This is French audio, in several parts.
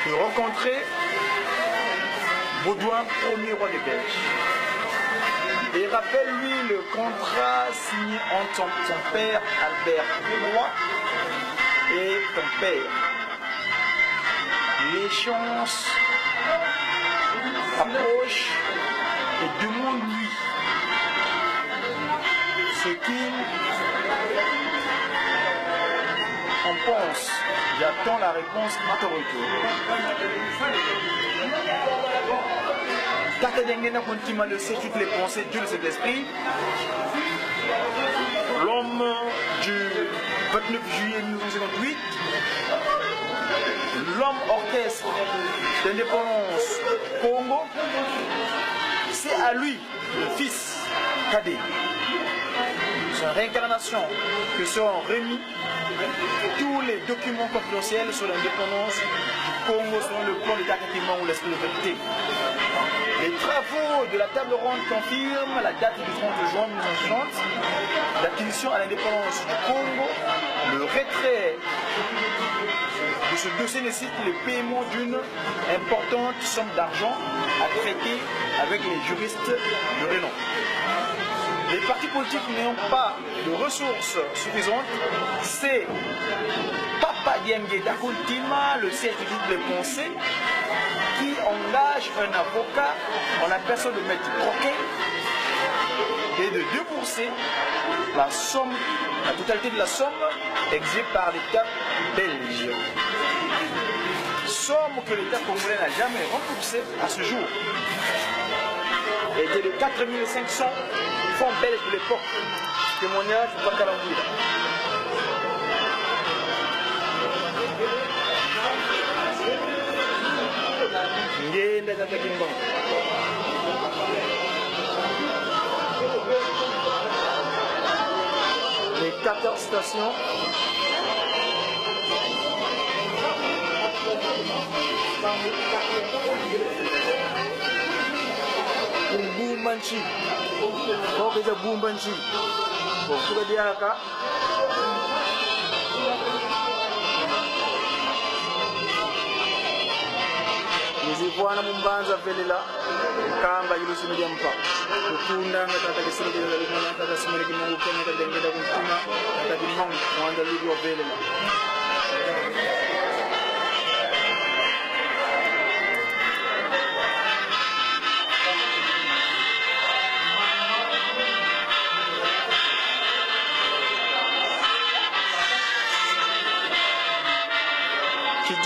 de rencontrer Baudouin, premier roi des Belges. Et rappelle-lui le contrat signé entre son père Albert III et ton père. L'échéance approche et demande-lui ce qu'il en pense. J'attends la réponse à ton retour. Tata Dengena continue de sait toutes les pensées, Dieu de cet esprit. L'homme du 29 juillet 1958, l'homme orchestre d'indépendance Congo, c'est à lui, le fils cadet, sa réincarnation, que seront remis tous les documents confidentiels sur l'indépendance du Congo selon le plan d'état effectivement ou l'esprit de vérité. Les travaux de la table ronde confirment la date du 30 juin 1960, l'acquisition à l'indépendance du Congo. Le retrait de ce dossier nécessite le paiement d'une importante somme d'argent à traiter avec les juristes de renom. Les partis politiques n'ayant pas de ressources suffisantes, c'est Papa Dienge Dakuntima, le siège du groupe des pensées, qui engage un avocat en la personne de Maître Croquet et de débourser la somme, la totalité de la somme exigée par l'État belge. Somme que l'État congolais n'a jamais remboursée à ce jour. Était de 4500 francs belges de l'époque. Témoignage de Bakalambouira. Les 14 stations. Bumbanchi. Kok itu Bumbanchi. Kok sudah dia kak? Nizikuana mumbanza velela kamba yilusi mediampa kutunda ngatata kisirikira limana tata simere kimungu kenya kadengeda kuntima tata kimungu mwanda ligi wa velela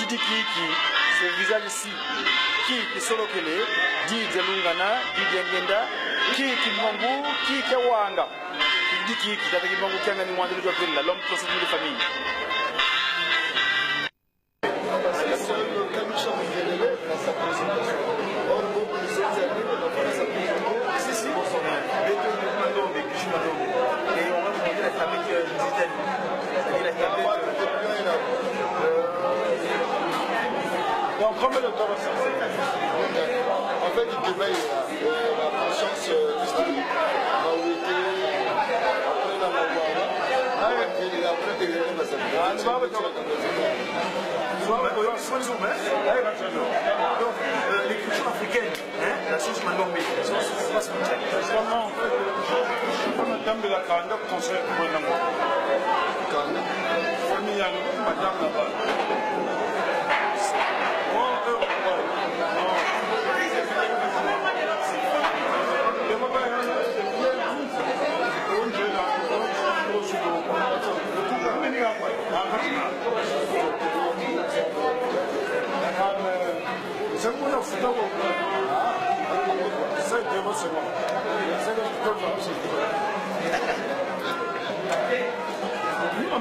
Kiki, ce visage ici, qui Solokele, dit Zelungana, dit Dengenda, qui Mongu, qui Kawanga, qui dit qui avec Mongu Kanga ni Mwanda Lujovilla, l'homme procédure de famille. En fait, il éveille la conscience historique. L'écriture africaine, la science m'a nommé.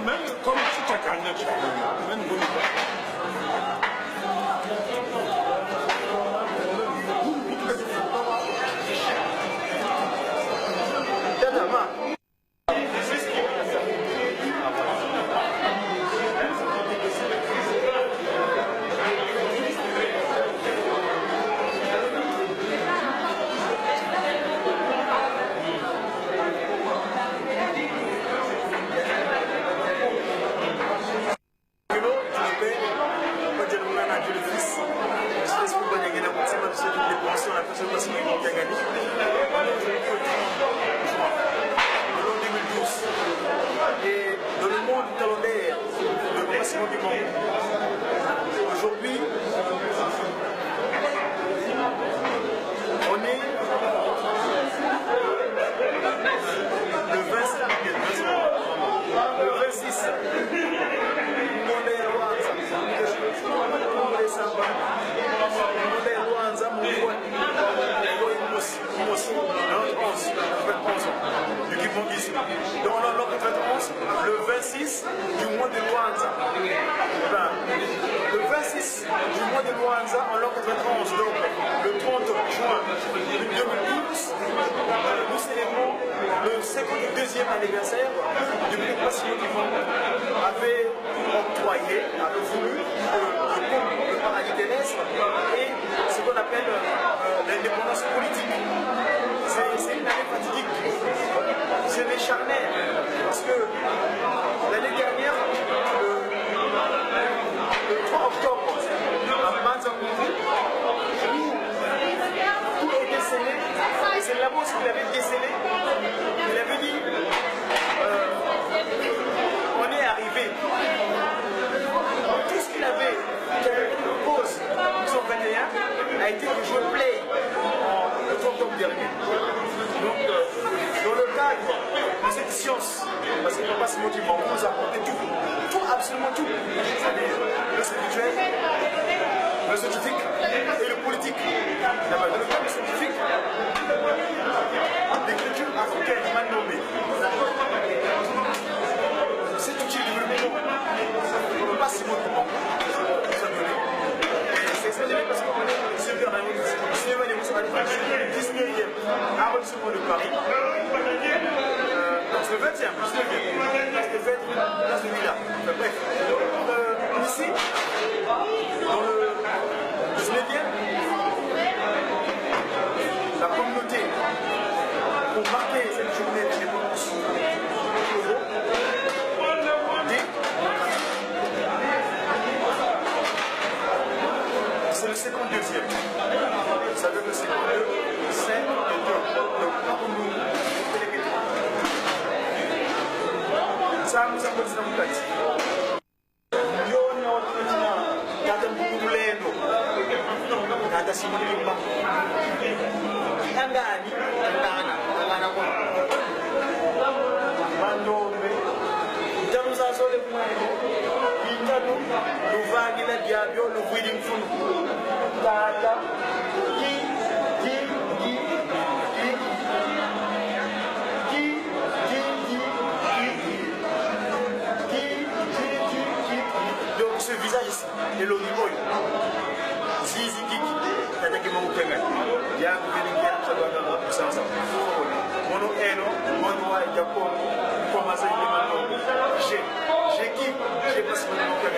Même comme tout à Canada, même cette indépendance, on a fait ce passeport qui a gagné. En 2012. Et dans le monde calendaire, le passeport du monde, aujourd'hui, on est le 26. Le 26. Donc on a l'an 91, le 26 du mois de Luanza. Le 26 du mois de Luanza en l'an 91, donc le 30 juin 2012, nous célébrons le 52e anniversaire du groupe Passimo du monde avait octroyé, avait voulu le paradis terrestre et ce qu'on appelle l'indépendance politique. C'est une année fatidique, c'est des charnières, parce que l'année dernière, le 3 octobre, à Manzangourou, tout a été scellé, et c'est là-bas qu'il avait décelé, il avait dit, on est arrivé, tout ce qu'il avait pose 1921 a été de jouer play le 3 octobre dernier. Donc, dans le cadre de cette science, parce qu'il ne peut pas se motiver, on nous a apporté tout, absolument tout, c'est-à-dire le spirituel, le scientifique et le politique. Dans le cadre scientifique, l'écriture africaine mal nommée, cet outil de développement, on ne peut pas se motiver. C'est parce qu'on est super dans le 19e arrondissement de Paris. Donc le 20e, place de Villa. Bref, ici, dans le 19e, la communauté, pour marquer cette journée d'indépendance, c'est le 52e. Ça veut dire le 52, c'est le 2. Donc, pour nous, ça nous a posé dans le cas. Donc ce visage ici, et l'eau du boy, Zizi Kiki, t'as dit que mon père, il y a un peu de guerre, ça doit être pour ça. Mon nom est non, mon nom est Japon, comment ça il est maintenant. J'ai qui, j'ai pas ce mon père,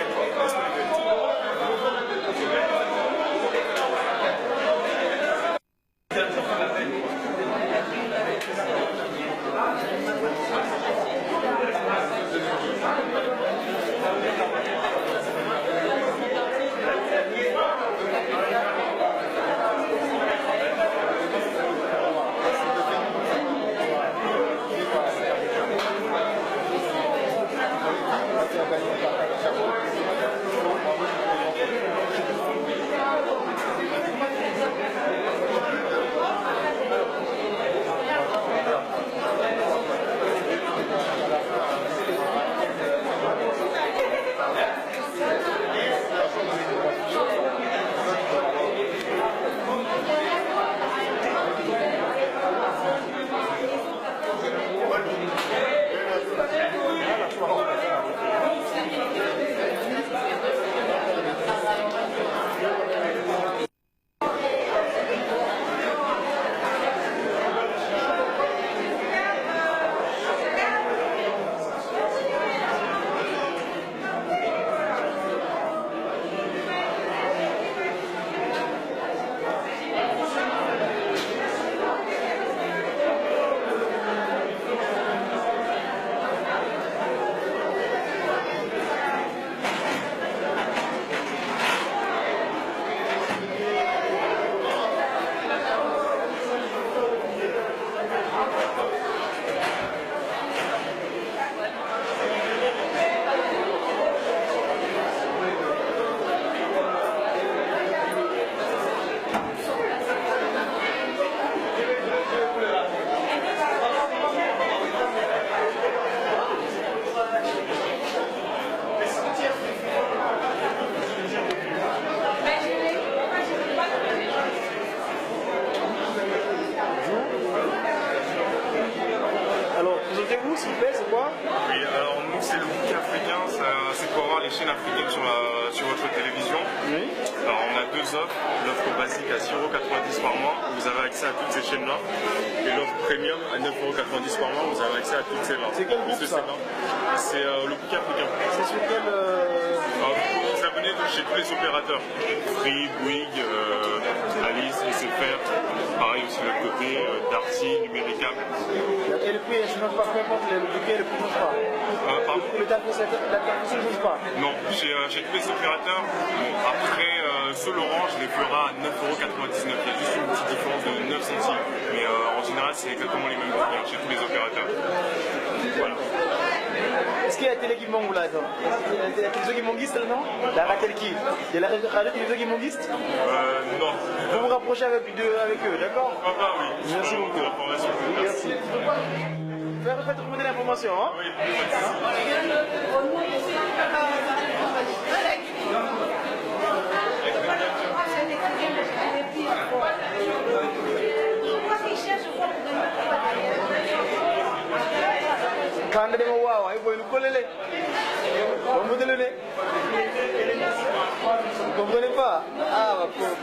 africaine sur votre télévision. Oui. Alors, on a deux offres. L'offre basique à 6,90 € par mois, où vous avez accès à toutes ces chaînes-là. Et l'offre premium à 9,90 € par mois, où vous avez accès à toutes celles-là. C'est quel groupe ça? C'est le bouquet africain. C'est sur quel... Alors, vous pouvez vous abonner chez tous les opérateurs. Free, Bouygues, Alice, SFR. Pareil aussi de l'autre côté, Darty, Numéricable. Et le prix, je ne pas, peu importe le bouquet, le prix ne change pas. Pardon? Le tarif ne change pas. Non, chez tous les opérateurs, bon, après seul Orange les fera à 9,99 €. Il y a juste une petite différence de 9 centimes. Mais en général, c'est exactement les mêmes prix chez tous les opérateurs. Voilà. Est-ce qu'il y a la télé qui manque là? Il y a la télévision qui manguiste là, non? La radio qui? Il y a la radio télévision qui manguiste? Non. Vous vous rapprochez avec eux, d'accord? Papa, oui. Merci beaucoup. Merci. Faites remonter l'information, hein? Oui. Quand on est wow, il faut nous coller les. Vous ne comprenez pas? Ah, ma pauvre.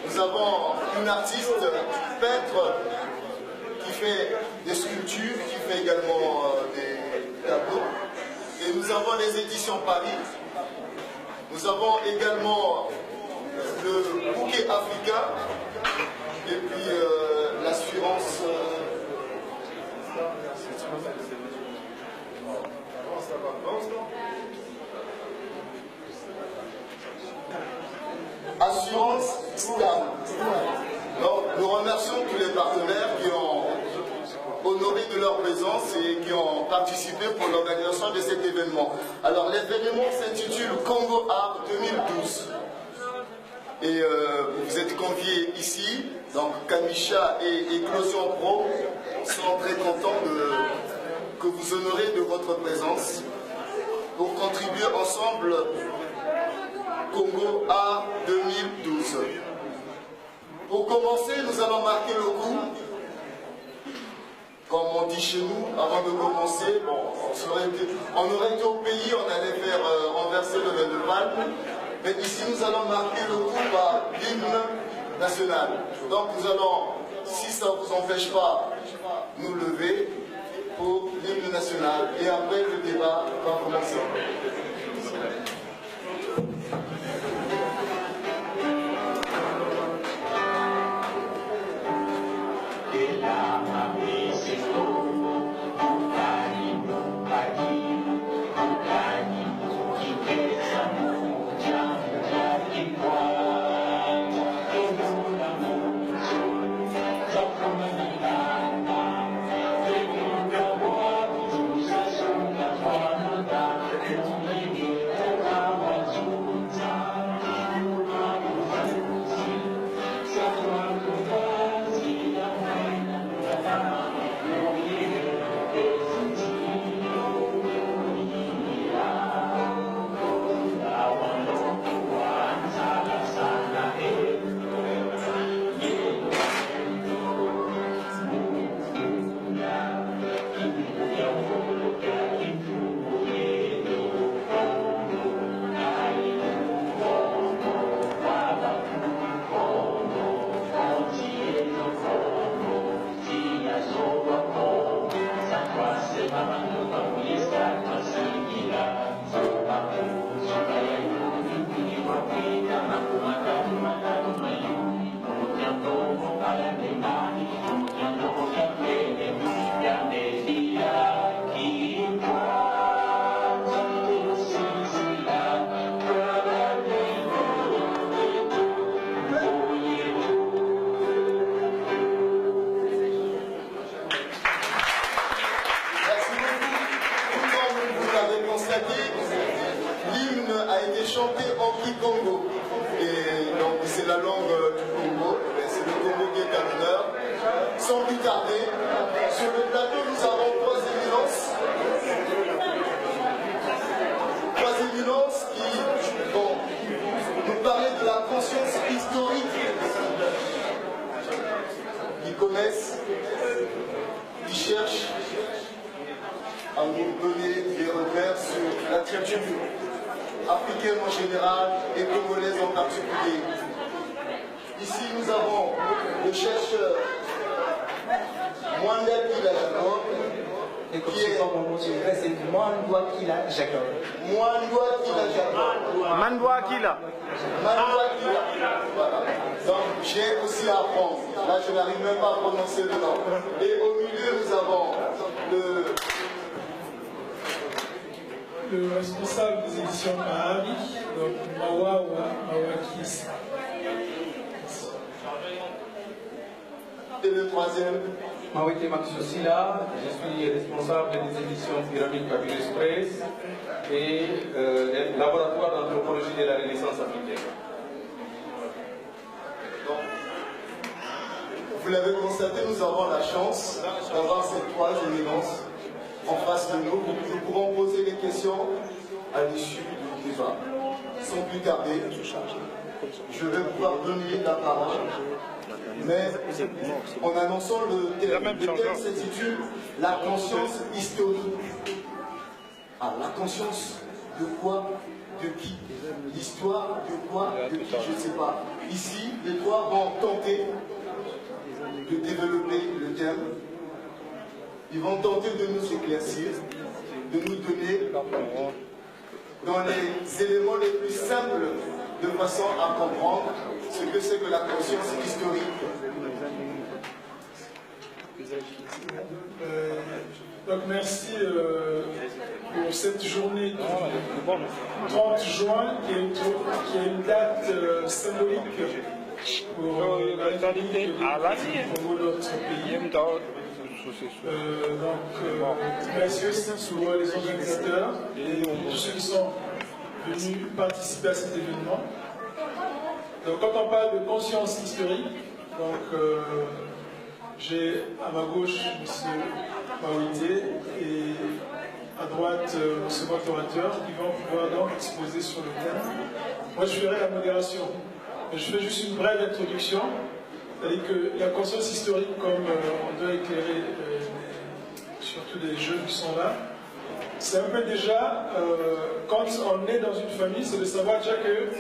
Nous avons une artiste peintre qui fait des sculptures, qui fait également des tableaux. Et nous avons les éditions Paris. Nous avons également le bouquet africain et puis l'assurance. Assurance stable. Donc, nous remercions tous les partenaires qui ont honoré de leur présence et qui ont participé pour l'organisation de cet événement. Alors, l'événement s'intitule Congo Art 2012. Et vous êtes conviés ici. Donc, Kamisha et Éclosion Pro sont très contents que vous honorez de votre présence pour contribuer ensemble Congo Art 2012. Pour commencer, nous allons marquer le coup. Comme on dit chez nous, avant de commencer, bon, on aurait été au pays, on allait faire renverser le vin de palme. Mais ici, nous allons marquer le coup par l'hymne national. Donc nous allons, si ça ne vous empêche pas, nous lever pour l'hymne national. Et après, le débat va commencer. Le responsable des éditions Mahari, donc Mawakis. Et le troisième. Mawete Maxosila, je suis responsable des éditions Pyramide Papyrus Press et laboratoire d'anthropologie de la Renaissance africaine. Donc, vous l'avez constaté, nous avons la chance d'avoir ces trois éminences en face de nous. Nous pourrons poser des questions à l'issue du débat. Sans plus tarder, je vais pouvoir donner la parole. Mais en annonçant le thème s'intitule La conscience historique. Ah, la conscience de quoi? De qui? L'histoire de quoi? De qui? Je ne sais pas. Ici, les trois vont tenter de développer le thème. Ils vont tenter de nous éclaircir, de nous donner dans les éléments les plus simples de façon à comprendre ce que c'est que la conscience historique. Donc merci pour cette journée du 30 juin qui est une date symbolique pour la République pour notre pays. Merci aussi pour les organisateurs et tous ceux qui sont venus participer à cet événement. Donc, quand on parle de conscience historique, j'ai à ma gauche M. Mawete et à droite mon second orateur qui vont pouvoir donc exposer sur le thème. Moi, je ferai la modération. Mais je fais juste une brève introduction. C'est-à-dire que la conscience historique, comme on doit éclairer surtout les jeunes qui sont là, c'est un peu déjà, quand on est dans une famille, c'est de savoir déjà que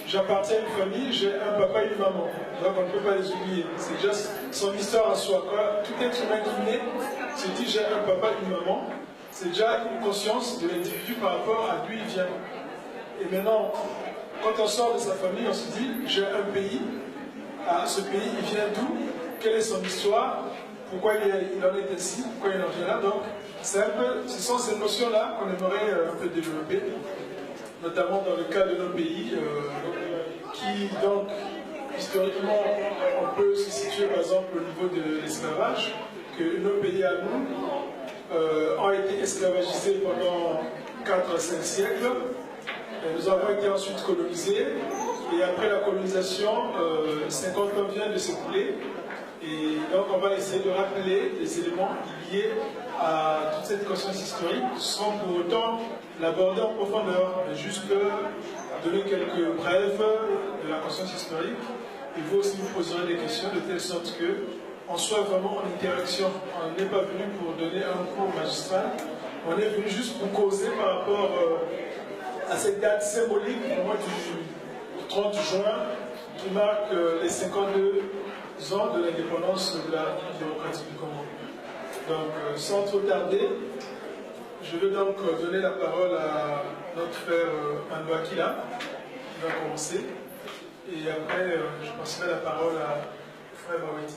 j'appartiens à une famille, j'ai un papa et une maman. Donc on ne peut pas les oublier. C'est déjà son histoire à soi. Quand tout être humain qui naît se dit j'ai un papa et une maman, c'est déjà une conscience de l'individu par rapport à d'où il vient. Et maintenant, quand on sort de sa famille, on se dit j'ai un pays. Ah, ce pays, il vient d'où? quelle est son histoire, pourquoi il en est ainsi, pourquoi il en est là. Donc, ce sont ces notions-là qu'on aimerait un peu développer, notamment dans le cas de nos pays, qui donc, historiquement, on peut se situer par exemple au niveau de l'esclavage, que nos pays à nous ont été esclavagisés pendant 4 à 5 siècles. Nous avons été ensuite colonisés, et après la colonisation, 50 ans viennent de s'écouler. Et donc on va essayer de rappeler les éléments liés à toute cette conscience historique, sans pour autant l'aborder en profondeur, mais juste donner quelques brèves de la conscience historique. Et vous aussi vous poserez des questions de telle sorte qu'on soit vraiment en interaction. On n'est pas venu pour donner un cours magistral, on est venu juste pour causer par rapport à cette date symbolique, au mois du 30 juin, qui marque les 52 ans de l'indépendance de la République démocratique du Congo. Donc, sans trop tarder, je vais donc donner la parole à notre frère Manu Akila, qui va commencer. Et après, je passerai la parole à frère Mawiti.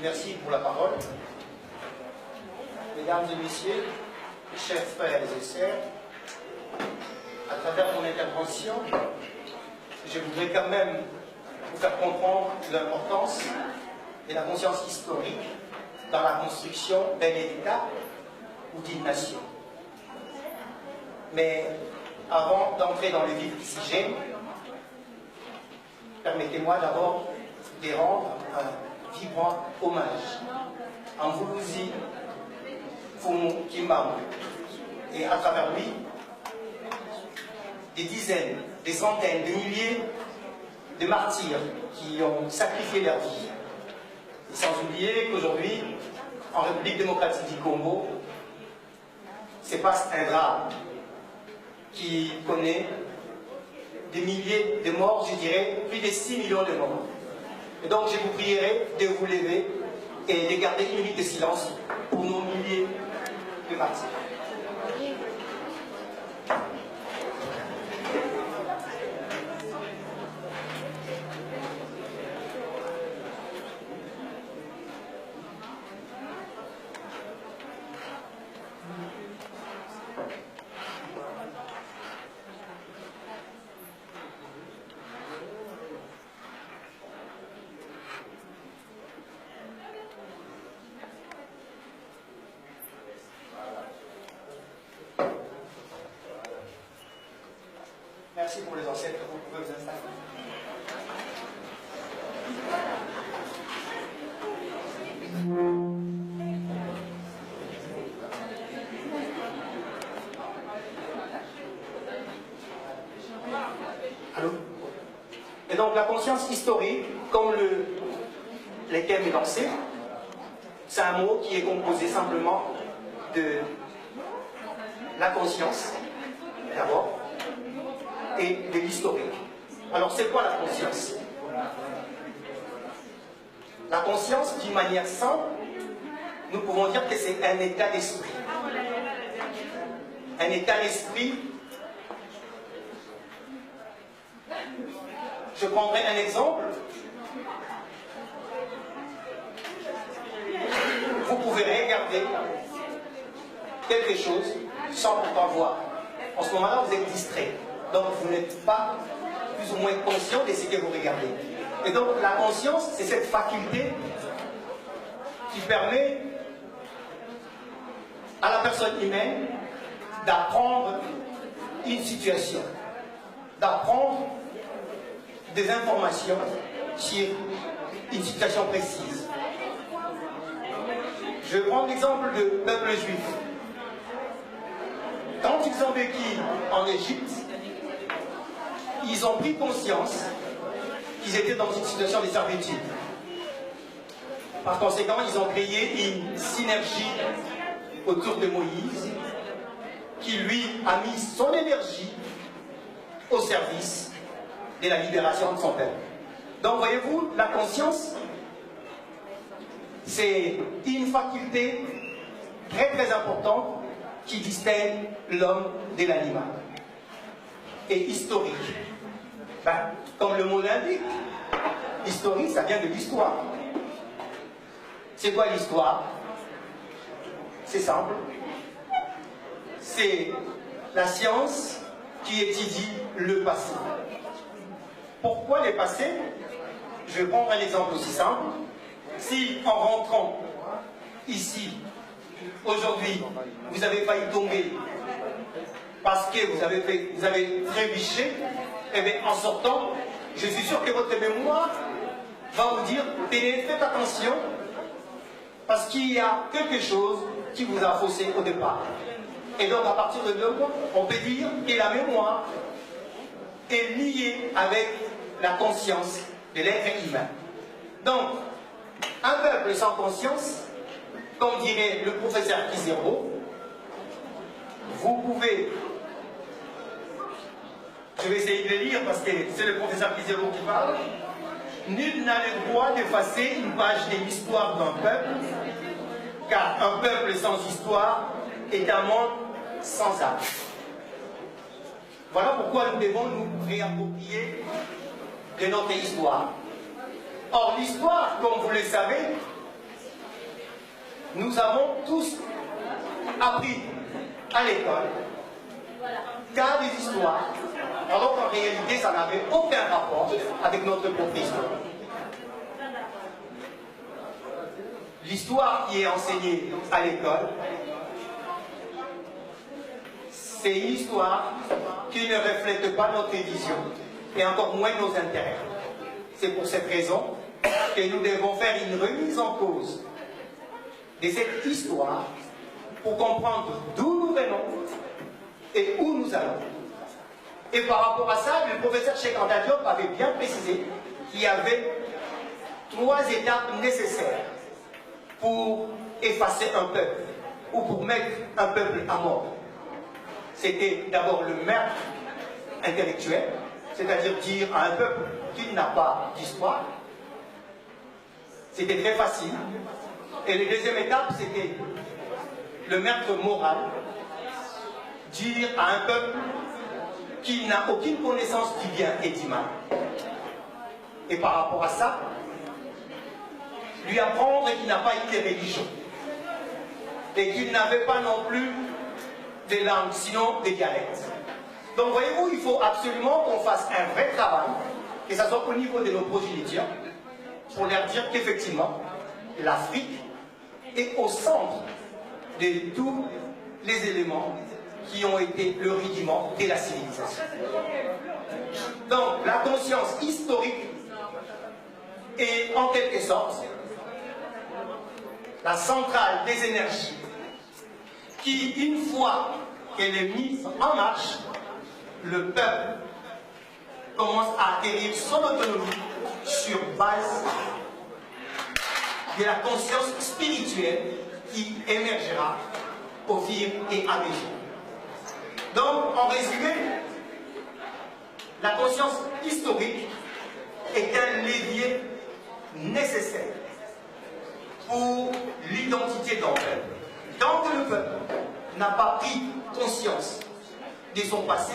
Merci pour la parole. Mesdames et messieurs, chers frères et sœurs, à travers mon intervention, je voudrais quand même vous faire comprendre l'importance de la conscience historique dans la construction d'un État ou d'une nation. Mais avant d'entrer dans le vif du sujet, permettez-moi d'abord de rendre un vibrant hommage à Mvuluzi Fumu Kimbangu, et à travers lui, des dizaines, des centaines, des milliers de martyrs qui ont sacrifié leur vie. Et sans oublier qu'aujourd'hui, en République démocratique du Congo, se passe un drame qui connaît des milliers de morts, je dirais plus de 6 millions de morts. Et donc je vous prierai de vous lever et de garder une minute de silence pour nos milliers de martyrs. Merci pour les ancêtres, vous pouvez vous installer. Allô? Et donc la conscience historique, comme les thèmes énoncés, c'est un mot qui est composé simplement de la conscience, d'abord, et de l'historique. Alors c'est quoi la conscience? La conscience, d'une manière simple, nous pouvons dire que c'est un état d'esprit. Un état d'esprit. Je prendrai un exemple. Vous pouvez regarder quelque chose sans pourtant voir. En ce moment-là, vous êtes distrait. Donc, vous n'êtes pas plus ou moins conscient de ce que vous regardez. Et donc, la conscience, c'est cette faculté qui permet à la personne humaine d'apprendre une situation, d'apprendre des informations sur une situation précise. Je prends l'exemple du peuple juif. Quand ils ont vécu en Égypte, ils ont pris conscience qu'ils étaient dans une situation de servitude. Par conséquent, ils ont créé une synergie autour de Moïse qui lui a mis son énergie au service de la libération de son peuple. Donc voyez-vous, la conscience, c'est une faculté très très importante qui distingue l'homme de l'animal. Et historique. Ben, comme le mot l'indique, historique, ça vient de l'histoire. C'est quoi l'histoire? C'est simple. C'est la science qui étudie le passé. Pourquoi le passé? Je vais prendre un exemple aussi simple. Si en rentrant ici, aujourd'hui, vous avez failli tomber parce que vous avez trébuché, et bien en sortant, je suis sûr que votre mémoire va vous dire, faites attention, parce qu'il y a quelque chose qui vous a faussé au départ. Et donc à partir de là, on peut dire que la mémoire est liée avec la conscience de l'être humain. Donc, un peuple sans conscience, comme dirait le professeur Kizero, vous pouvez, je vais essayer de le lire parce que c'est le professeur Kizero qui parle, nul n'a le droit d'effacer une page de l'histoire d'un peuple, car un peuple sans histoire est un monde sans âme. Voilà pourquoi nous devons nous réapproprier de notre histoire. Or, l'histoire, comme vous le savez, nous avons tous appris à l'école qu'à des histoires, alors qu'en réalité, ça n'avait aucun rapport avec notre profession. L'histoire qui est enseignée à l'école, c'est une histoire qui ne reflète pas notre vision, et encore moins nos intérêts. C'est pour cette raison que nous devons faire une remise en cause de cette histoire pour comprendre d'où nous venons et où nous allons. Et par rapport à ça, le professeur Cheikh Anta Diop avait bien précisé qu'il y avait 3 étapes nécessaires pour effacer un peuple ou pour mettre un peuple à mort. C'était d'abord le meurtre intellectuel, c'est-à-dire dire à un peuple qu'il n'a pas d'histoire. C'était très facile. Et la deuxième étape, c'était le meurtre moral, dire à un peuple qu'il n'a aucune connaissance du bien et du mal. Et par rapport à ça, lui apprendre qu'il n'a pas eu de religion et qu'il n'avait pas non plus de langue, sinon des dialectes. Donc voyez-vous, il faut absolument qu'on fasse un vrai travail, que ce soit au niveau de nos progénitures, pour leur dire qu'effectivement, l'Afrique est au centre de tous les éléments qui ont été le rudiment de la civilisation. Donc la conscience historique est en quelque sorte la centrale des énergies qui, une fois qu'elle est mise en marche, le peuple commence à acquérir son autonomie sur base de la conscience spirituelle qui émergera au fil et à mesure. Donc, en résumé, la conscience historique est un levier nécessaire pour l'identité d'un peuple. Tant que le peuple n'a pas pris conscience de son passé,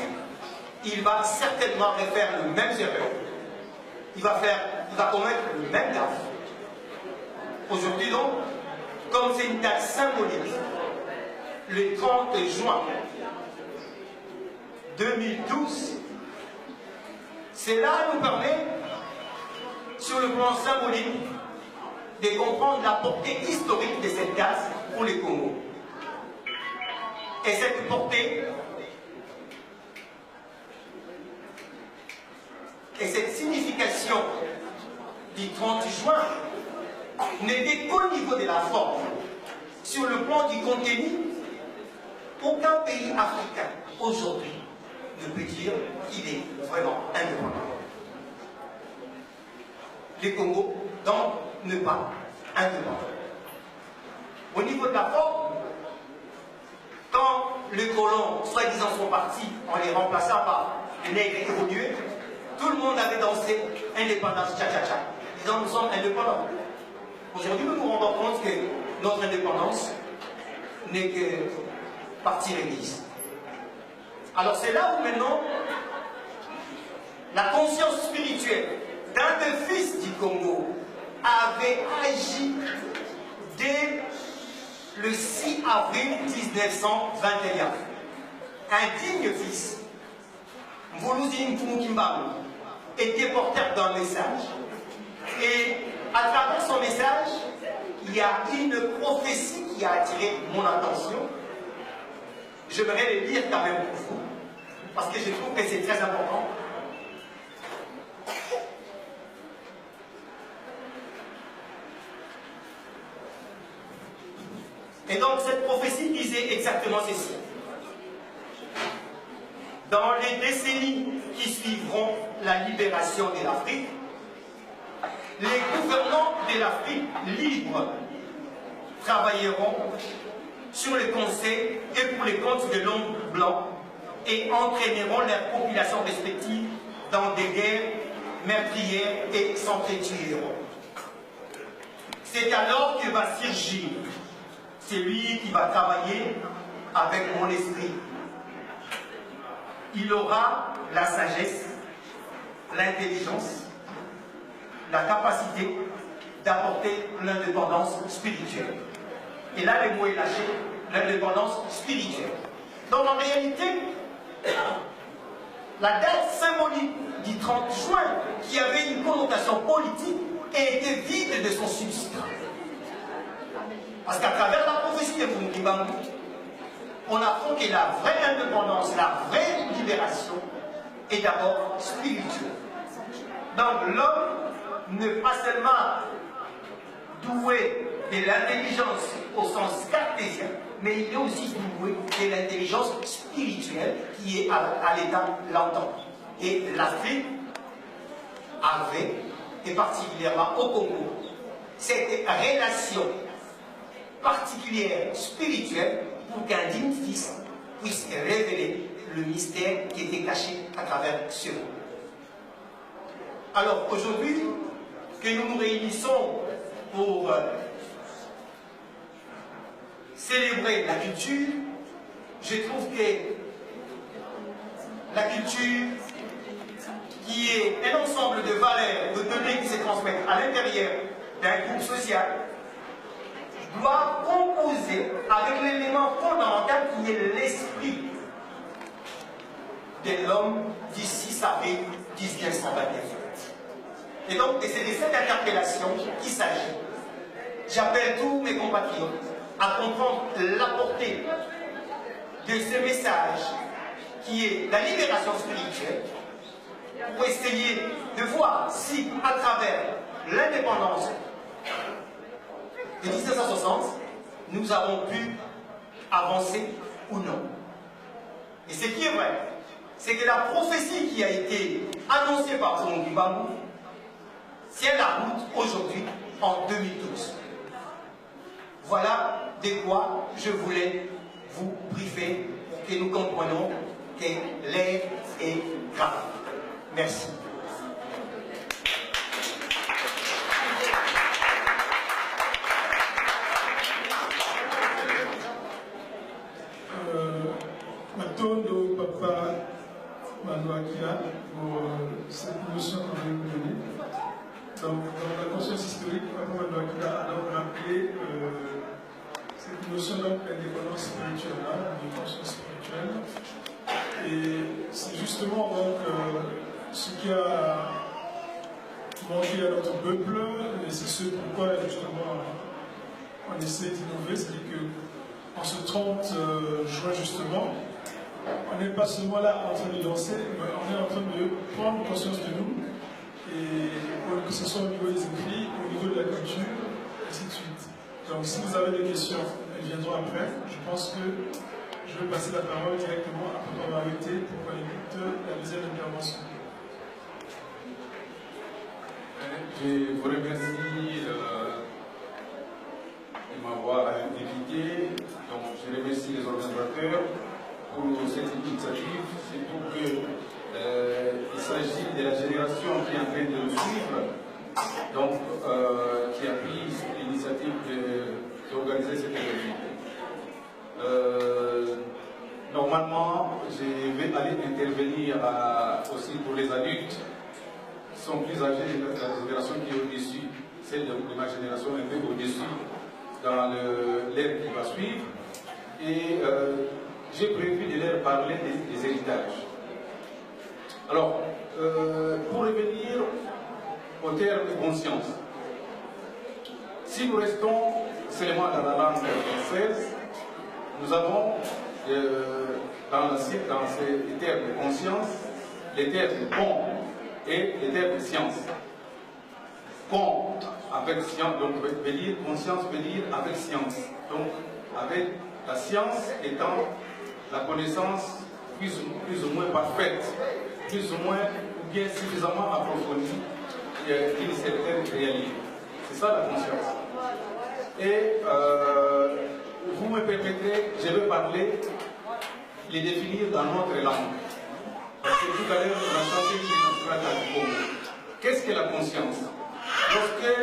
il va certainement refaire les mêmes erreurs. Il va commettre le même gaffe. Aujourd'hui donc, comme c'est une date symbolique, le 30 juin 2012, cela nous permet, sur le plan symbolique, de comprendre la portée historique de cette date pour les Congo. Et cette portée et cette signification du 30 juin n'était qu'au niveau de la forme. Sur le plan du contenu, aucun pays africain aujourd'hui ne peut dire qu'il est vraiment indépendant. Le Congo, donc, n'est pas indépendant. Au niveau de la forme, quand les colons, soi-disant, sont partis en les remplaçant par les nègres évolués, tout le monde avait dansé indépendance, tcha-tcha-tcha, disant nous sommes indépendants. Aujourd'hui, nous nous rendons compte que notre indépendance n'est que partie l'église. Alors c'est là où maintenant la conscience spirituelle d'un des fils du Congo avait agi dès le 6 avril 1921. Un digne fils, Mvuluzi Mfumukimbalu, était porteur d'un message. Et à travers son message, il y a une prophétie qui a attiré mon attention. J'aimerais le lire quand même pour vous, parce que je trouve que c'est très important. Et donc cette prophétie disait exactement ceci. Dans les décennies qui suivront la libération de l'Afrique, les gouvernants de l'Afrique libre travailleront sur le conseil et pour les comptes de l'homme blanc et entraîneront leurs populations respectives dans des guerres meurtrières et s'entretueront. C'est alors que va surgir celui qui va travailler avec mon esprit. Il aura la sagesse, l'intelligence, la capacité d'apporter l'indépendance spirituelle. Et là, le mot est lâché, l'indépendance spirituelle. Donc en réalité, la date symbolique du 30 juin, qui avait une connotation politique, était vide de son substrat. Parce qu'à travers la prophétie de Mvumukimbalu, on apprend que la vraie indépendance, la vraie libération est d'abord spirituelle. Donc l'homme n'est pas seulement doué de l'intelligence au sens cartésien, mais il est aussi doué de l'intelligence spirituelle qui est à l'état lambda. Et l'Afrique avait, et particulièrement au Congo, cette relation particulière spirituelle pour qu'un digne fils puisse révéler le mystère qui était caché à travers ce monde. Alors aujourd'hui, que nous nous réunissons pour célébrer la culture, je trouve que la culture, qui est un ensemble de valeurs, de données qui se transmettent à l'intérieur d'un groupe social, doit composer avec l'élément fondamental qui est l'esprit de l'homme du 6 avril 1921. Et donc, c'est de cette interpellation qu'il s'agit. J'appelle tous mes compatriotes à comprendre la portée de ce message qui est la libération spirituelle, pour essayer de voir si, à travers l'indépendance de 1960, nous avons pu avancer ou non. Et ce qui est vrai, c'est que la prophétie qui a été annoncée par Mvumukimbalu tient la route aujourd'hui, en 2012. Voilà de quoi je voulais vous briefer pour que nous comprenions que l'air est grave. Merci. Matondo Papa Manuakila pour cette notion que vous avez donnée. Donc, dans la conscience historique, Papa Manuakila a donc rappelé cette notion d'indépendance spirituelle, de conscience spirituelle. Et c'est justement donc ce qui a manqué à notre peuple, et c'est ce pourquoi justement on essaie d'innover, c'est-à-dire qu'en ce 30 juin justement, on n'est pas seulement là en train de danser, mais on est en train de prendre conscience de nous, et que ce soit au niveau des écrits, au niveau de la culture, et ainsi de suite. Donc si vous avez des questions, elles viendront après. Je pense que je vais passer la parole directement à Papa Maruité pour qu'on écoute la deuxième intervention. Je vous remercie de m'avoir invité. Donc, je remercie les organisateurs pour cette initiative. C'est pour qu'il s'agit de la génération qui est en train de nous suivre, donc qui a pris l'initiative d'organiser cet événement. Normalement, je vais aller intervenir aussi pour les adultes. sont plus âgés de la génération qui est au-dessus, celle de ma génération un peu au-dessus, dans l'ère qui va suivre. Et j'ai prévu de leur parler des héritages. Alors, pour revenir au terme de conscience, si nous restons seulement dans la langue française, nous avons dans ces termes de conscience les termes con et les termes de science. Con avec science, donc veut dire conscience veut dire avec science. Donc avec la science étant la connaissance plus ou moins parfaite, plus ou moins ou bien suffisamment approfondie d'une certaine réalité. C'est ça la conscience. Et vous me permettrez, je vais parler, les définir dans notre langue. Parce que tout à l'heure, on a chanté le Congo. Qu'est-ce que la conscience? Lorsque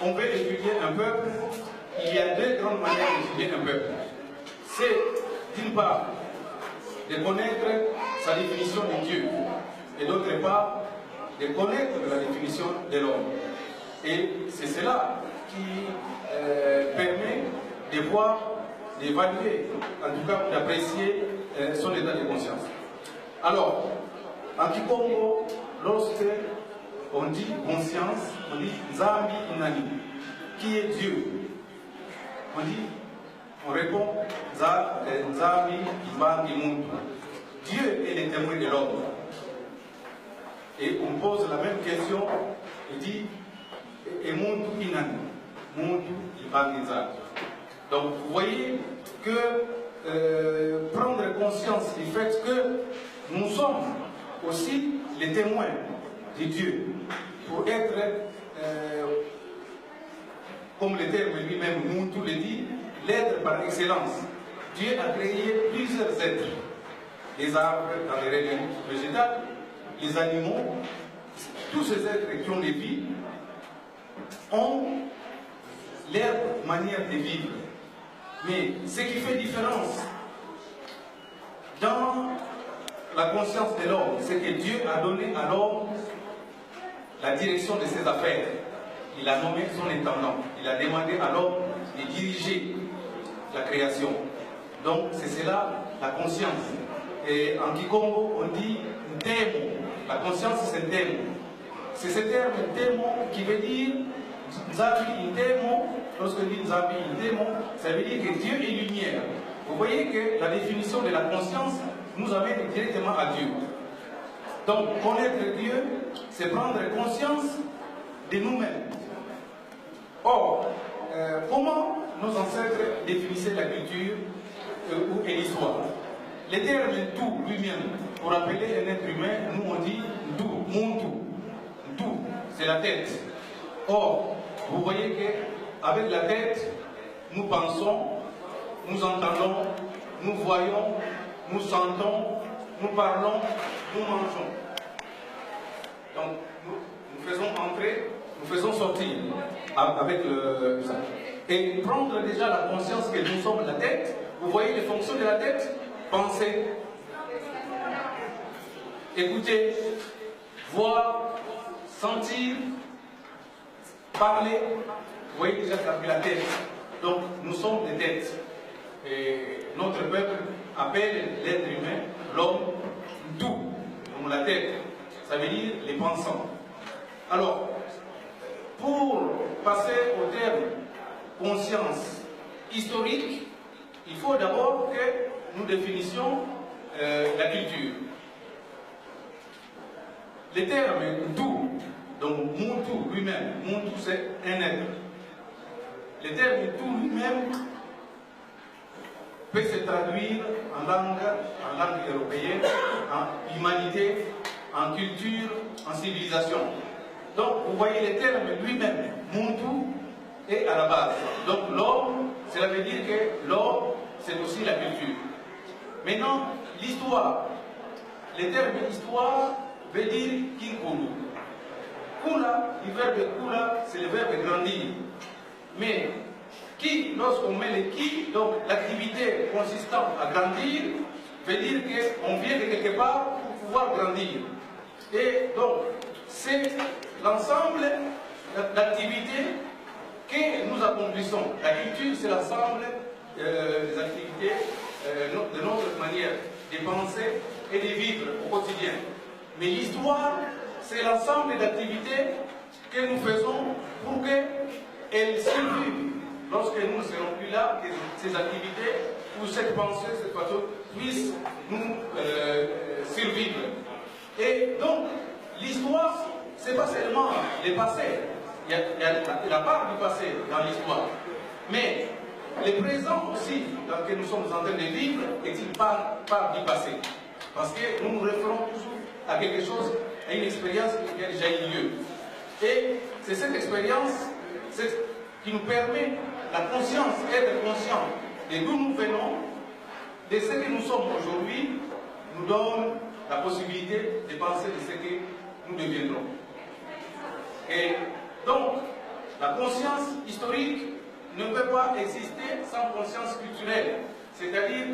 on veut étudier un peuple, il y a deux grandes manières d'étudier un peuple. C'est, d'une part, de connaître sa définition de Dieu, et d'autre part, de connaître la définition de l'homme. Et c'est cela qui permet de voir, d'évaluer, en tout cas d'apprécier son état de conscience. Alors, en Kikongo, lorsque on dit conscience, on dit Nzambi Inani, qui est Dieu. On répond Nzambi Imbangi Muntu. Dieu est le témoin de l'homme. Et on pose la même question, il dit et Muntu Inani, Muntu Imbangi Nzambi. Donc vous voyez que prendre conscience du fait que nous sommes aussi les témoins de Dieu pour être, comme le terme lui-même Muntu le dit, l'être par excellence. Dieu a créé plusieurs êtres, les arbres dans les règles végétales, les animaux, tous ces êtres qui ont des vies ont leur manière de vivre. Mais ce qui fait différence dans la conscience de l'homme, c'est que Dieu a donné à l'homme la direction de ses affaires. Il a nommé son intendant. Il a demandé à l'homme de diriger la création. Donc c'est cela la conscience. Et en Kikongo, on dit Ntemo. La conscience, c'est un terme. C'est ce terme Ntemo qui veut dire Nzambi Ntemo. Lorsque dit Nzambi Ntemo, ça veut dire que Dieu est lumière. Vous voyez que la définition de la conscience nous amène directement à Dieu. Donc connaître Dieu, c'est prendre conscience de nous-mêmes. Or, comment nos ancêtres définissaient la culture et l'histoire? Le terme tout lui-même, pour appeler un être humain, nous on dit tout, mon tout. Tout, c'est la tête. Or, vous voyez qu'avec la tête, nous pensons, nous entendons, nous voyons, nous sentons, nous parlons, nous mangeons. Donc, nous faisons entrer, nous faisons sortir avec ça. Et prendre déjà la conscience que nous sommes la tête, vous voyez les fonctions de la tête? Penser, écouter, voir, sentir, parler. Vous voyez déjà la tête. Donc, nous sommes des têtes. Et notre peuple appelle l'être humain, l'homme, tout, comme la tête. Ça veut dire les pensants. Alors, pour passer au terme conscience historique, il faut d'abord que nous définissions la culture. Le terme tout, donc Muntu lui-même, Muntu c'est un être. Le terme tout lui-même peut se traduire en langue européenne, en humanité, en culture, en civilisation. Donc vous voyez le terme lui-même, Muntu, est à la base. Donc l'homme, cela veut dire que l'homme, c'est aussi la culture. Maintenant, l'histoire. Le terme histoire veut dire Kinkulu. Kula, le verbe kula, c'est le verbe grandir. Mais qui, lorsqu'on met le qui, donc l'activité consistant à grandir, veut dire qu'on vient de quelque part pour pouvoir grandir. Et donc, c'est l'ensemble d'activités que nous accomplissons. La culture, c'est l'ensemble des activités de notre manière de penser et de vivre au quotidien. Mais l'histoire, c'est l'ensemble d'activités que nous faisons pour qu'elles survivent. Lorsque nous ne serons plus là, que ces activités ou cette pensée, cette façon, puissent nous survivre. Et donc, l'histoire, ce n'est pas seulement le passé. Il y a la part du passé dans l'histoire. Mais le présent aussi, dans lequel nous sommes en train de vivre, est une part du passé. Parce que nous nous référons toujours à quelque chose, à une expérience qui a déjà eu lieu. Et c'est cette expérience qui nous permet la conscience, être conscient de d'où nous venons, de ce que nous sommes aujourd'hui, nous donne la possibilité de penser de ce que nous deviendrons. Et donc, la conscience historique ne peut pas exister sans conscience culturelle. C'est-à-dire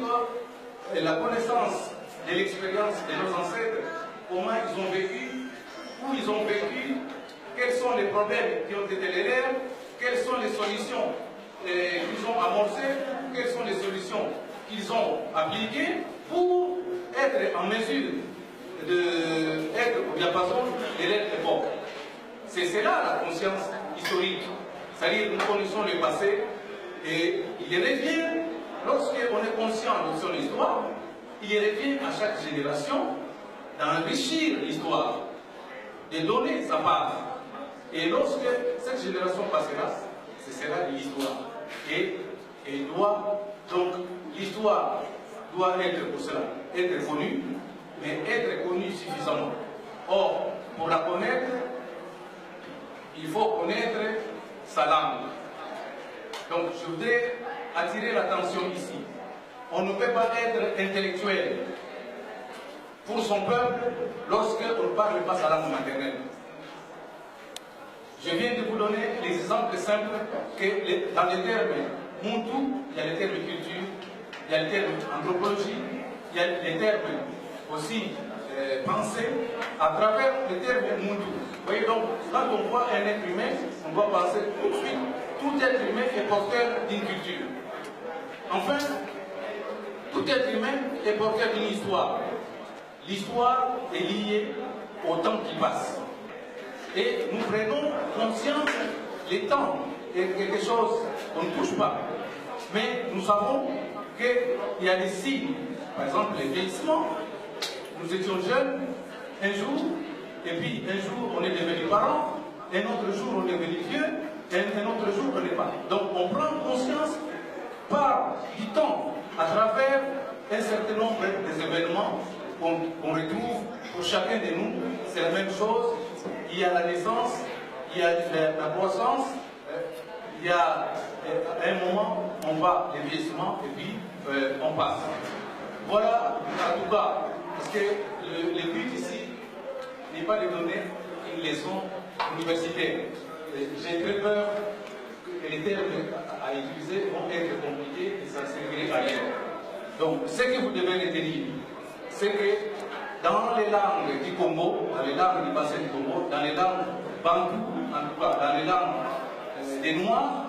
que la connaissance de l'expérience de nos ancêtres, comment ils ont vécu, où ils ont vécu, quels sont les problèmes qui ont été les leurs, quelles sont les solutions qu'ils ont amorcées, quelles sont les solutions qu'ils ont appliquées pour être en mesure d'être au diapason de leur époque. C'est cela la conscience historique. C'est-à-dire que nous connaissons le passé et il revient, lorsqu'on est conscient de son histoire, il revient à chaque génération d'enrichir l'histoire, de donner sa part. Et lorsque cette génération passera, ce sera l'histoire. Et donc l'histoire doit être pour cela, être connue, mais être connue suffisamment. Or, pour la connaître, il faut connaître sa langue. Donc je voudrais attirer l'attention ici. On ne peut pas être intellectuel pour son peuple lorsqu'on ne parle pas sa langue maternelle. Je viens de vous donner l'exemple simple que dans les termes Muntu, il y a les termes culture, il y a les termes anthropologie, il y a les termes aussi pensée à travers les termes Muntu. Vous voyez donc, quand on voit un être humain, on doit penser tout de suite, tout être humain est porteur d'une culture. Enfin, tout être humain est porteur d'une histoire. L'histoire est liée au temps qui passe. Et nous prenons conscience, le temps est quelque chose qu'on ne touche pas. Mais nous savons qu'il y a des signes. Par exemple, le vieillissement. Nous étions jeunes un jour, et puis un jour on est devenu parents, un autre jour on est devenu vieux, et un autre jour on n'est pas. Donc on prend conscience par du temps, à travers un certain nombre d'événements qu'on retrouve pour chacun de nous. C'est la même chose. Il y a la naissance, il y a la croissance, il y a à un moment, on va le vieillissement et puis on passe. Voilà, en tout cas, parce que le but ici n'est pas de donner une leçon universitaire. J'ai très peur que les termes à utiliser vont être compliqués et ça servirait à rien. Donc, ce que vous devez retenir, c'est que dans les langues du Congo, dans les langues du bassin du Congo, dans les langues bantou, en tout cas dans les langues des Noirs,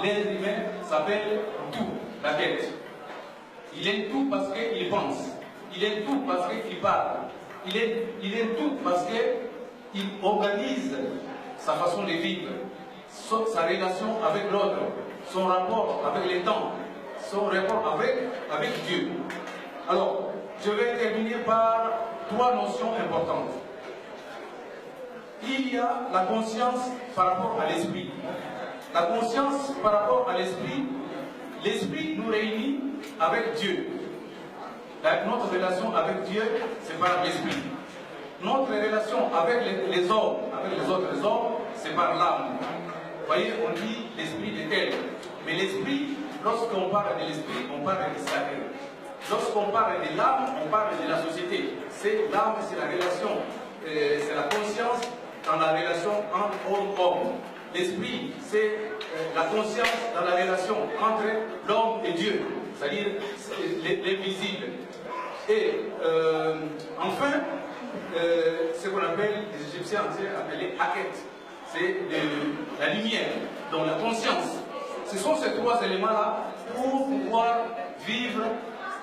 l'être humain s'appelle tout, la tête. Il est tout parce qu'il pense. Il est tout parce qu'il parle. Il est tout parce qu'il organise sa façon de vivre, sa relation avec l'autre, son rapport avec le temps, son rapport avec Dieu. Alors, je vais terminer par 3 notions importantes. Il y a la conscience par rapport à l'esprit. La conscience par rapport à l'esprit, l'esprit nous réunit avec Dieu. Notre relation avec Dieu, c'est par l'esprit. Notre relation avec les hommes, avec les autres hommes, c'est par l'âme. Vous voyez, on dit l'esprit est tel. Mais l'esprit, lorsqu'on parle de l'esprit, on parle de sacré. Lorsqu'on parle de l'âme, on parle de la société. C'est l'âme, c'est la relation, c'est la conscience dans la relation entre homme et homme. L'esprit, c'est la conscience dans la relation entre l'homme et Dieu, c'est-à-dire l'invisible. Et enfin, ce qu'on appelle, les Égyptiens appellent Haket, c'est la lumière, donc la conscience. Ce sont ces trois éléments-là pour pouvoir vivre,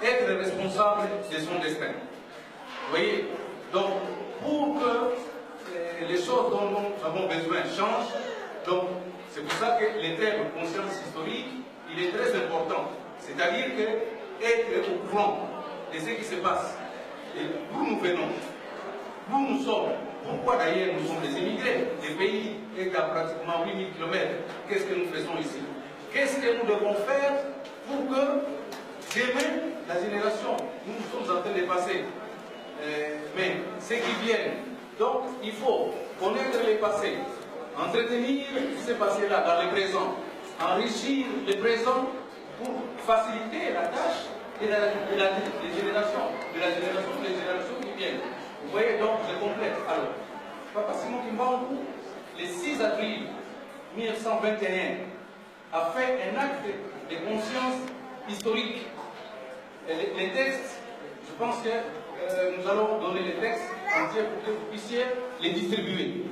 être responsable de son destin. Vous voyez? Donc, pour que les choses dont nous avons besoin changent, donc c'est pour ça que le terme conscience historique, il est très important. C'est-à-dire que être au courant de ce qui se passe, et d'où nous venons, d'où nous sommes, pourquoi d'ailleurs nous sommes des immigrés, des pays est à pratiquement 8000 km, qu'est-ce que nous faisons ici? Qu'est-ce que nous devons faire pour que demain, la génération, nous sommes en train de passer, mais ceux qui viennent, donc il faut connaître le passé, entretenir ce qui s'est passé là, dans le présent, enrichir le présent pour faciliter la tâche de la génération qui viennent. Vous voyez, donc je complète. Alors, Papa Simon Kimbangu, le 6 avril 1921, a fait un acte de conscience historique. Les textes, je pense que nous allons donner les textes entiers pour que vous puissiez les distribuer.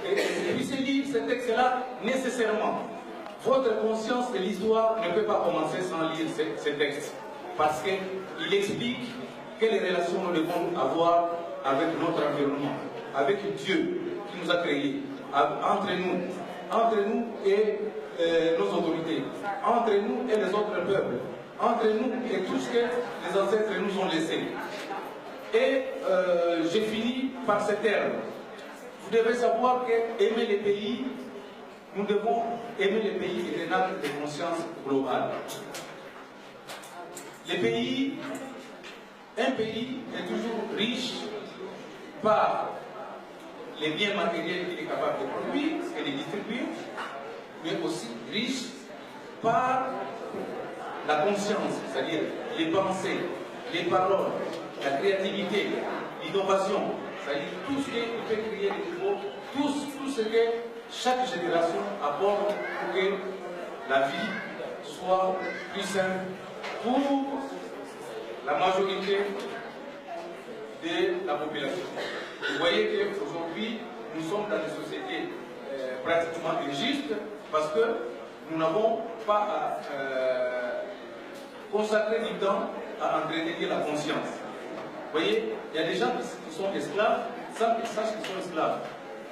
Et vous puissiez lire ces textes-là nécessairement. Votre conscience de l'histoire ne peut pas commencer sans lire ces textes. Parce qu'il explique quelles relations nous devons avoir avec notre environnement, avec Dieu qui nous a créés, entre nous et nos autorités, entre nous et les autres peuples, entre nous et tout ce que les ancêtres nous ont laissé. Et j'ai fini par ce terme. Vous devez savoir qu'aimer les pays, nous devons aimer les pays et un acte de conscience globale. Les pays, un pays est toujours riche par les biens matériels qu'il est capable de produire et de distribuer, mais aussi riche par la conscience, c'est-à-dire les pensées, les paroles, la créativité, l'innovation, c'est-à-dire tout ce qui peut créer des nouveaux, tout ce que chaque génération apporte pour que la vie soit plus simple pour la majorité de la population. Vous voyez qu'aujourd'hui, nous sommes dans une société pratiquement injuste parce que nous n'avons pas à consacrer du temps à entretenir la conscience. Vous voyez, il y a des gens qui sont esclaves sans qu'ils sachent qu'ils sont esclaves.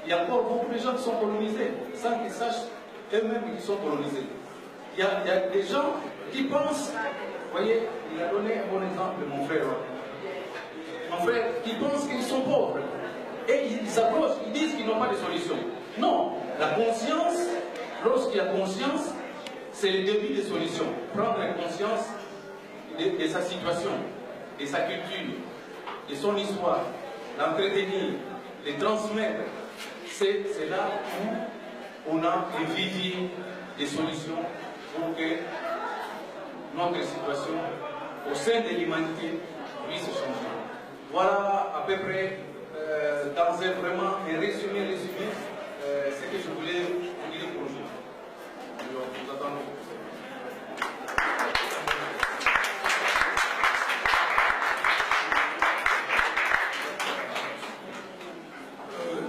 Il y a encore beaucoup de gens qui sont colonisés sans qu'ils sachent eux-mêmes qu'ils sont colonisés. Il y a des gens qui pensent, vous voyez, il a donné un bon exemple, mon frère. Mon frère, qui pensent qu'ils sont pauvres. Et ils s'approchent, ils disent qu'ils n'ont pas de solution. Non, la conscience, lorsqu'il y a conscience, c'est le début des solutions. Prendre conscience de sa situation, de sa culture, de son histoire, l'entretenir, les transmettre. C'est là où on a un vivier des solutions pour que notre situation au sein de l'humanité puisse changer. Voilà à peu près, dans vraiment un résumé, ce que je voulais vous dire pour aujourd'hui. Alors, nous attendons.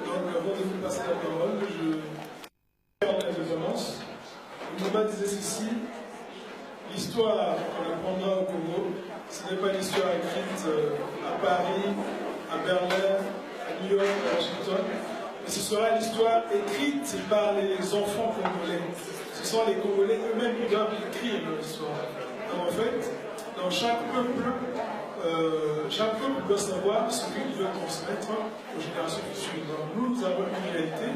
Donc, avant de vous passer la parole, je le débat disait ceci: l'histoire qu'on apprendra au Congo, ce n'est pas l'histoire écrite à Paris, à Berlin, à New York, à Washington, mais ce sera l'histoire écrite par les enfants congolais. Ce sont les Congolais eux-mêmes qui doivent écrire leur histoire. Donc en fait, dans chaque peuple doit savoir ce qu'il veut transmettre aux générations futures. Donc nous avons une réalité,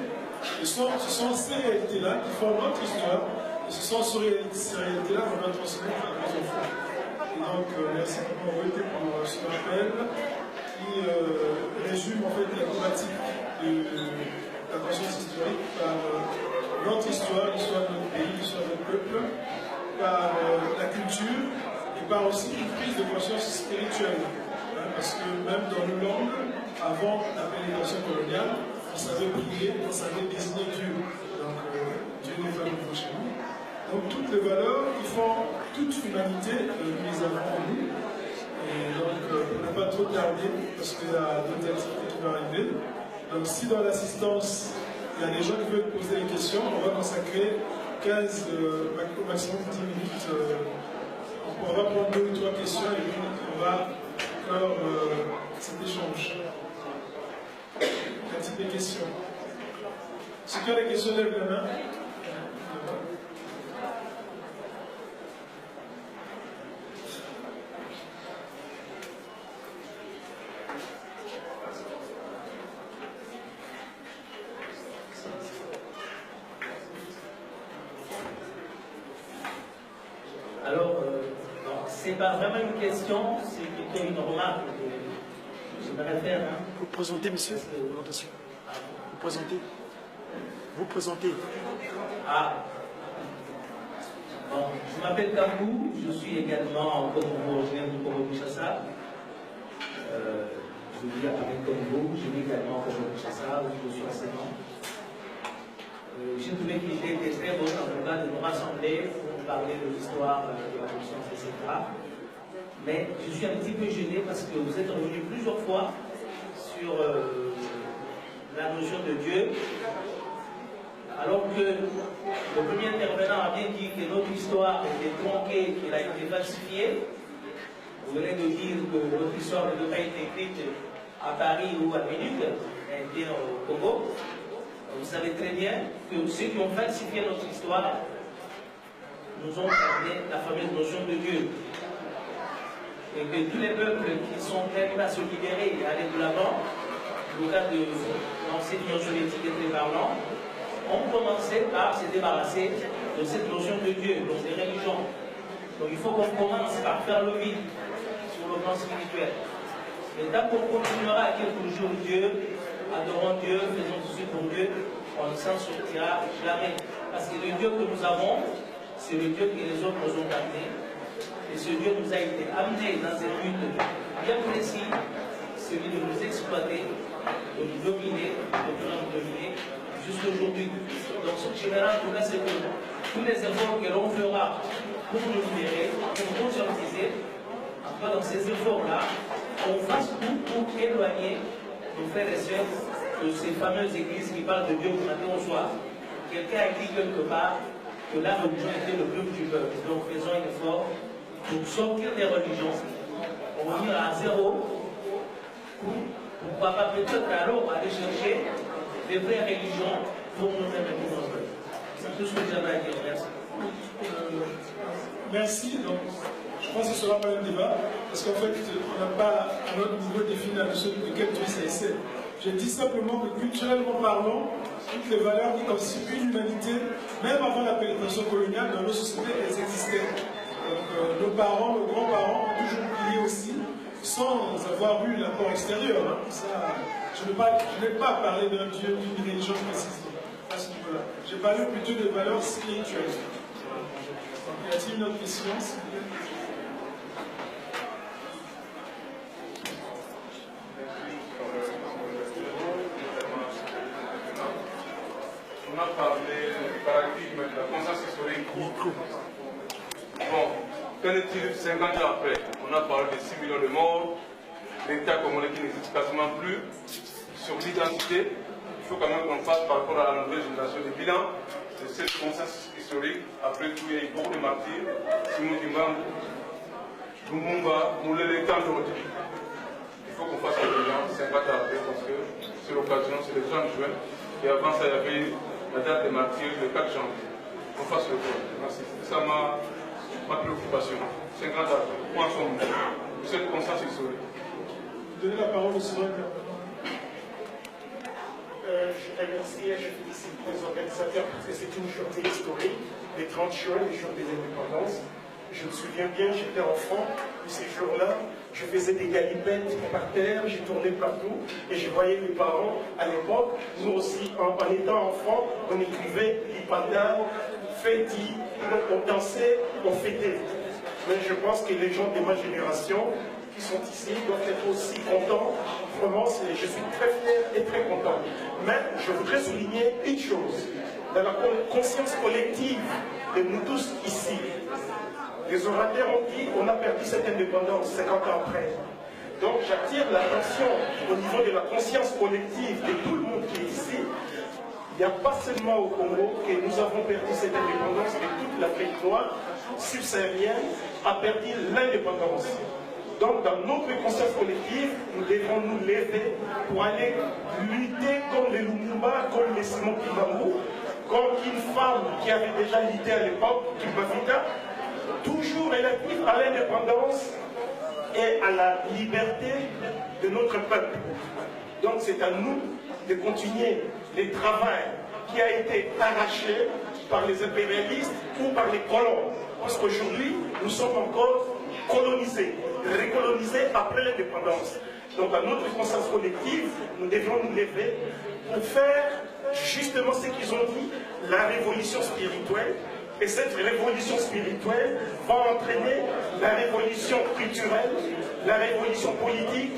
et ce sont ces réalités-là qui font notre histoire, et ce sont ces réalités-là qu'on va transmettre à nos enfants. Et donc, merci pour m'avoir été pour ce rappel qui résume en fait la thématique de la conscience historique par notre histoire, l'histoire de notre pays, l'histoire de notre peuple, par la culture et par aussi une prise de conscience spirituelle. Parce que même dans nos langues, avant la pénétration coloniale, on savait prier, on savait désigner Dieu. Donc Dieu n'est pas nouveau chez nous. Donc toutes les valeurs qui font toute l'humanité, nous les avons en nous. Et donc on n'a pas trop tardé parce qu'il y a d'autres activités qui va arriver. Donc si dans l'assistance, il y a des gens qui veulent poser des questions, on va consacrer 15, au maximum 10 minutes. On va prendre 2 ou 3 questions et puis on va clore cet échange. Un type de questions. Ceux qui ont des questions, lèvent la main. C'est pas vraiment une question, c'est plutôt une remarque que j'aimerais faire. Hein. Vous présentez, monsieur. Attention. Vous présentez. Vous présentez. Ah. Bon, je m'appelle Kambou, je suis également originaire du Congo-Kinshasa. Je vis avec Congo, je vis également au Congo-Kinshasa, où je suis enseignant. J'ai trouvé qu'il était très bon en tout cas de nous rassembler pour parler de l'histoire de la conscience, etc. Mais je suis un petit peu gêné parce que vous êtes revenu plusieurs fois sur la notion de Dieu, alors que le premier intervenant a bien dit que notre histoire était tronquée, qu'elle a été falsifiée. Vous venez de dire que notre histoire ne doit pas être écrite à Paris ou à Munich, elle était au Congo. Vous savez très bien que ceux qui ont falsifié notre histoire nous ont amené la fameuse notion de Dieu. Et que tous les peuples qui sont prêts à se libérer et à aller de l'avant, au cas de l'ancienne Union soviétique et très parlant, ont commencé par se débarrasser de cette notion de Dieu, donc des religions. Donc il faut qu'on commence par faire le vide sur le plan spirituel. Et tant qu'on continuera à dire toujours Dieu, adorons Dieu, faisons tout pour Dieu, on ne s'en sortira jamais. Parce que le Dieu que nous avons, c'est le Dieu que les hommes nous ont amené. Et ce Dieu nous a été amené dans un but bien précis, celui de nous exploiter, de nous dominer, de nous dominer jusqu'à aujourd'hui. Donc ce que je me rends compte, c'est que tous les efforts que l'on fera pour nous libérer, pour nous conscientiser, en tout cas dans ces efforts-là, on fasse tout pour éloigner nos frères et sœurs de ces fameuses églises qui parlent de Dieu du matin au soir. Quelqu'un a dit quelque part que la religion était le but du peuple. Donc faisons un effort pour sortir des religions, pour revenir à zéro, pourquoi pas peut-être alors aller chercher des vraies religions pour nous-mêmes et pour nos peuples. C'est tout ce que j'avais à dire. Merci. Merci. Donc, je pense que ce ne sera pas un débat, parce qu'en fait, on n'a pas à notre niveau défini la notion de quel Dieu c'est. Je dis simplement que culturellement parlant, toutes les valeurs qui constituent l'humanité, même avant la pénétration coloniale, dans nos sociétés, elles existaient. Donc, nos parents, nos grands-parents ont toujours prié aussi, sans avoir eu l'apport extérieur. Hein. Ça, je n'ai pas parlé d'un Dieu, d'une religion précise à ce niveau-là. J'ai parlé plutôt de valeurs spirituelles. Donc, y a-t-il une autre question? On a parlé du paradigme de la conscience historique. Bon, qu'en est-il 50 ans après? On a parlé de 6 millions de morts, l'État congolais qui n'existe quasiment plus. Sur l'identité, il faut quand même qu'on fasse par rapport à la nouvelle génération des bilans de cette conscience historique. Après tout, il y a eu beaucoup de martyrs. Simon Kimbangu, Lumumba, Moulele, tant d'autres. Il faut qu'on fasse le bilan 50 ans après parce que c'est l'occasion, c'est le 30 juin. Et avant ça, il y avait la date des martyrs, le 4 janvier. On fasse le point. Merci. C'est ça ma préoccupation. 50 ans après. Où en sommes-nous? Cette conscience historique. Donnez la parole au Seigneur. Je remercie et je félicite les organisateurs parce que c'est une journée historique, les 30 juin, les jours des indépendances. Je me souviens bien, j'étais enfant, et ces jours-là, je faisais des galipettes par terre, j'ai tourné partout, et je voyais mes parents à l'époque, nous aussi, en étant enfants, on écrivait l'Ipanda, Fedi, on dansait, on fêtait. Mais je pense que les gens de ma génération qui sont ici doivent être aussi contents. Vraiment, je suis très fier et très content. Mais je voudrais souligner une chose. Dans la conscience collective de nous tous ici, les orateurs ont dit qu'on a perdu cette indépendance 50 ans après. Donc j'attire l'attention au niveau de la conscience collective de tout le monde qui est ici. Il n'y a pas seulement au Congo que nous avons perdu cette indépendance, mais toute l'Afrique noire subsaharienne a perdu l'indépendance. Donc dans notre conscience collective, nous devons nous lever pour aller lutter contre les Lumumba, contre les Simon Kimbangu, contre une femme qui avait déjà lutté à l'époque, Kipavita, toujours relative à l'indépendance et à la liberté de notre peuple. Donc c'est à nous de continuer le travail qui a été arraché par les impérialistes ou par les colons. Parce qu'aujourd'hui, nous sommes encore colonisés, récolonisés après l'indépendance. Donc à notre conscience collective, nous devons nous lever pour faire justement ce qu'ils ont dit, la révolution spirituelle. Et cette révolution spirituelle va entraîner la révolution culturelle, la révolution politique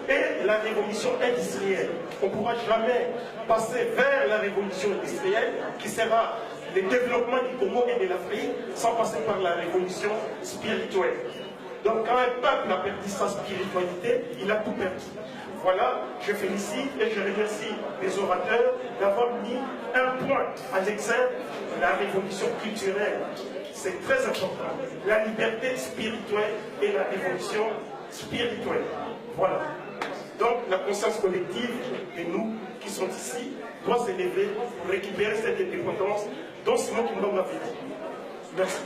et la révolution industrielle. On ne pourra jamais passer vers la révolution industrielle qui sera le développement du Congo et de l'Afrique sans passer par la révolution spirituelle. Donc quand un peuple a perdu sa spiritualité, il a tout perdu. Voilà, je félicite et je remercie les orateurs d'avoir mis un point à l'exergue, la révolution culturelle. C'est très important. La liberté spirituelle et la révolution spirituelle. Voilà. Donc la conscience collective et nous qui sommes ici doit s'élever pour récupérer cette indépendance dont Simon Kimbangu l'a fait. Merci.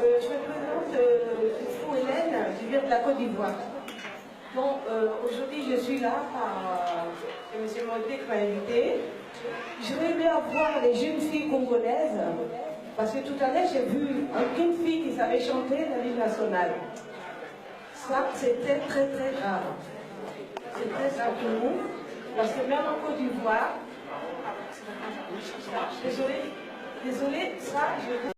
Je me présente Fou Hélène, je viens de la Côte d'Ivoire. Bon, aujourd'hui je suis là par M. Monté qui m'a invité. J'aurais bien voir les jeunes filles congolaises, parce que tout à l'heure j'ai vu une fille qui savait chanter la l'hymne nationale. Ça, c'était très très grave. C'est très grave pour nous, parce que même en Côte d'Ivoire, désolé, ça je